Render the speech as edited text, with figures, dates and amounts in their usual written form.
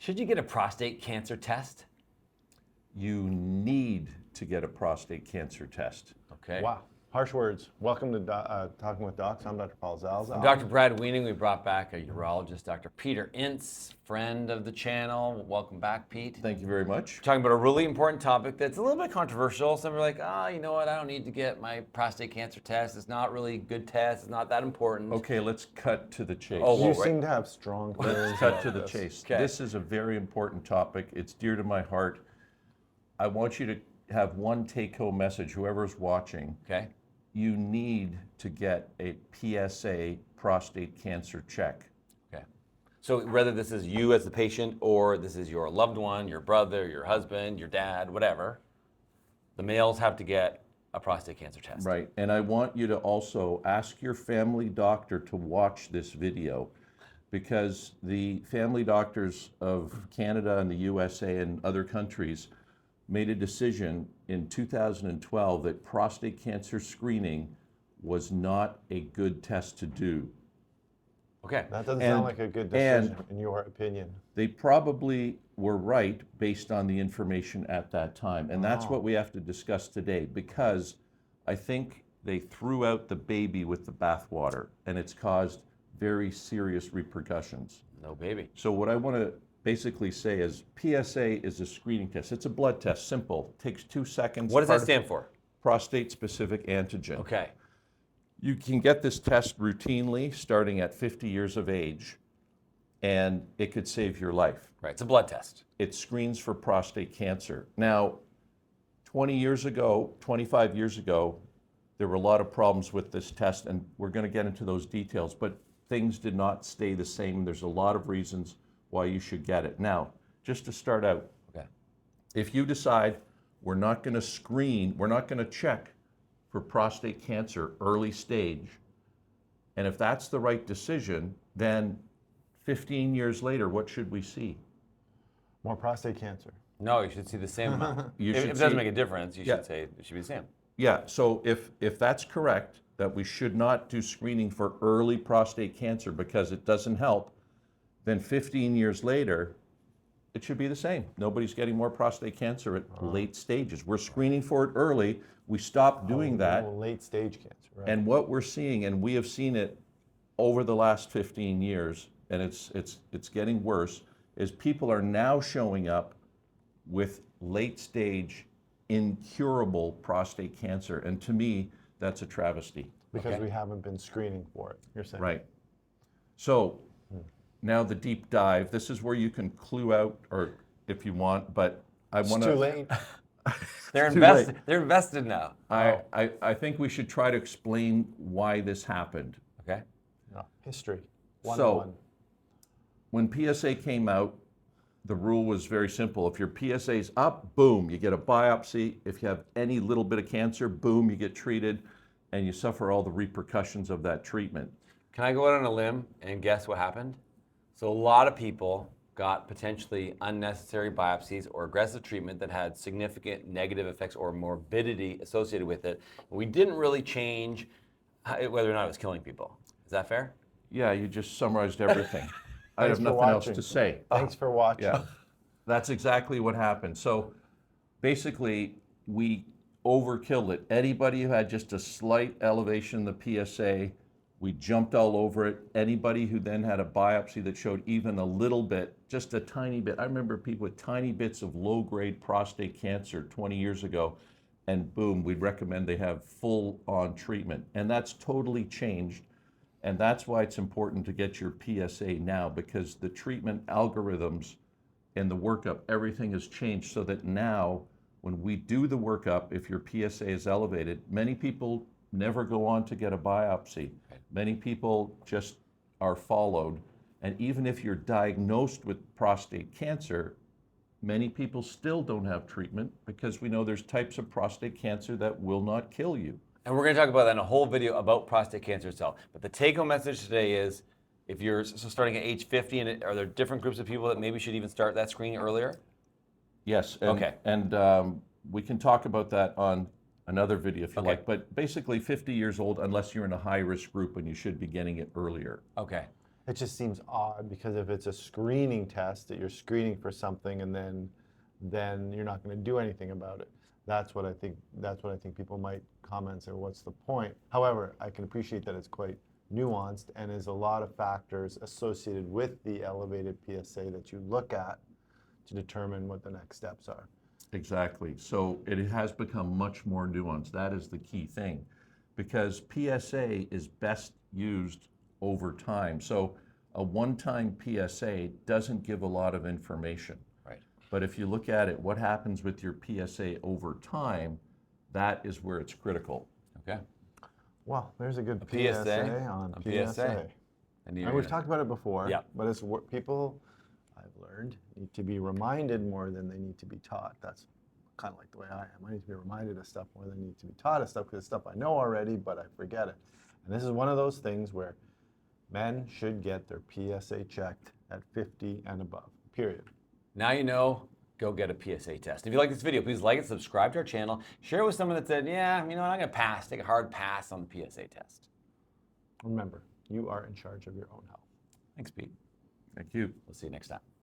Should you get a prostate cancer test? You need to get a prostate cancer test. Okay. Wow. Harsh words. Welcome to Talking with Docs. I'm Dr. Paul Zalzal. I'm Dr. Brad Weening. We brought back a urologist, Dr. Peter Incze, friend of the channel. Welcome back, Pete. Thank you very much. We're talking about a really important topic that's a little bit controversial. Some are like, you know what? I don't need to get my prostate cancer test. It's not really a good test. It's not that important. Okay, let's cut to the chase. Oh, You seem to have strong feelings. Let's cut about to the this. chase. Okay. This is a very important topic. It's dear to my heart. I want you to have one take-home message, whoever's watching. Okay. You need to get a PSA prostate cancer check. Okay. So whether this is you as the patient or this is your loved one, your brother, your husband, your dad, whatever, the males have to get a prostate cancer test. Right, and I want you to also ask your family doctor to watch this video, because the family doctors of Canada and the USA and other countries made a decision in 2012 that prostate cancer screening was not a good test to do. Okay. That doesn't And- sound like a good decision, and- in your opinion. They probably were right based on the information at that time. And that's what we have to discuss today, because I think they threw out the baby with the bathwater, and it's caused very serious repercussions. No baby. So what I want to basically say is PSA is a screening test. It's a blood test, simple, takes 2 seconds. What does Part that of stand for? Prostate-specific antigen. Okay. You can get this test routinely starting at 50 years of age, and it could save your life. Right. It's a blood test. It screens for prostate cancer. Now, 20 years ago, 25 years ago, there were a lot of problems with this test, and we're going to get into those details, but things did not stay the same. There's a lot of reasons why you should get it. Now, just to start out, Okay. if you decide we're not going to screen, we're not going to check for prostate cancer early stage, and if that's the right decision, then 15 years later, what should we see? More prostate cancer. No, you should see the same amount. You if should it doesn't see- make a difference, you Yeah. should say it should be the same. Yeah, so if that's correct, that we should not do screening for early prostate cancer because it doesn't help, then 15 years later, it should be the same. Nobody's getting more prostate cancer at late stages. We're screening for it early. We stopped doing that. Late stage cancer, right? And what we're seeing, and we have seen it over the last 15 years, and it's getting worse, is people are now showing up with late stage incurable prostate cancer. And to me, that's a travesty. because Okay. we haven't been screening for it, you're saying. Right. So now the deep dive. This is where you can clue out, or if you want, but I It's want too to. late. They're too invested. late. They're invested now. I think we should try to explain why this happened. Okay. No, history. So- 101. When PSA came out, the rule was very simple. If your PSA's up, boom, you get a biopsy. If you have any little bit of cancer, boom, you get treated, and you suffer all the repercussions of that treatment. Can I go out on a limb and guess what happened? So a lot of people got potentially unnecessary biopsies or aggressive treatment that had significant negative effects or morbidity associated with it. We didn't really change whether or not it was killing people. Is that fair? Yeah, you just summarized everything. I have Thanks for nothing else watching. to say. Thanks for watching. Yeah, that's exactly what happened. So basically, we overkilled it. Anybody who had just a slight elevation in the PSA, we jumped all over it. Anybody who then had a biopsy that showed even a little bit, just a tiny bit. I remember people with tiny bits of low-grade prostate cancer 20 years ago, and boom, we'd recommend they have full-on treatment. And that's totally changed. And that's why it's important to get your PSA now, because the treatment algorithms and the workup, everything has changed so that now when we do the workup, if your PSA is elevated, many people never go on to get a biopsy. Many people just are followed. And even if you're diagnosed with prostate cancer, many people still don't have treatment because we know there's types of prostate cancer that will not kill you. And we're going to talk about that in a whole video about prostate cancer itself. But the take-home message today is, if you're starting at age 50, and are there different groups of people that maybe should even start that screening earlier? Yes. And, Okay. And we can talk about that on another video if you Okay. like. But basically 50 years old, unless you're in a high-risk group, and you should be getting it earlier. Okay. It just seems odd because if it's a screening test that you're screening for something and then you're not going to do anything about it. That's what I think people might comment and say, what's the point? However, I can appreciate that it's quite nuanced and there's a lot of factors associated with the elevated PSA that you look at to determine what the next steps are. Exactly. So it has become much more nuanced. That is the key thing, because PSA is best used over time. So a one-time PSA doesn't give a lot of information. Right. But if you look at it, what happens with your PSA over time, that is where it's critical. Okay. Well, there's a good PSA PSA on PSA. And we've talked about it before, Yep. but it's what people, I've learned, need to be reminded more than they need to be taught. That's kind of like the way I am. I need to be reminded of stuff more than I need to be taught of stuff, because it's stuff I know already, but I forget it. And this is one of those things where men should get their PSA checked at 50 and above, period. Now you know, go get a PSA test. If you like this video, please like it, subscribe to our channel, share it with someone that said, yeah, you know what, I'm going to pass, take a hard pass on the PSA test. Remember, you are in charge of your own health. Thanks, Pete. Thank you. We'll see you next time.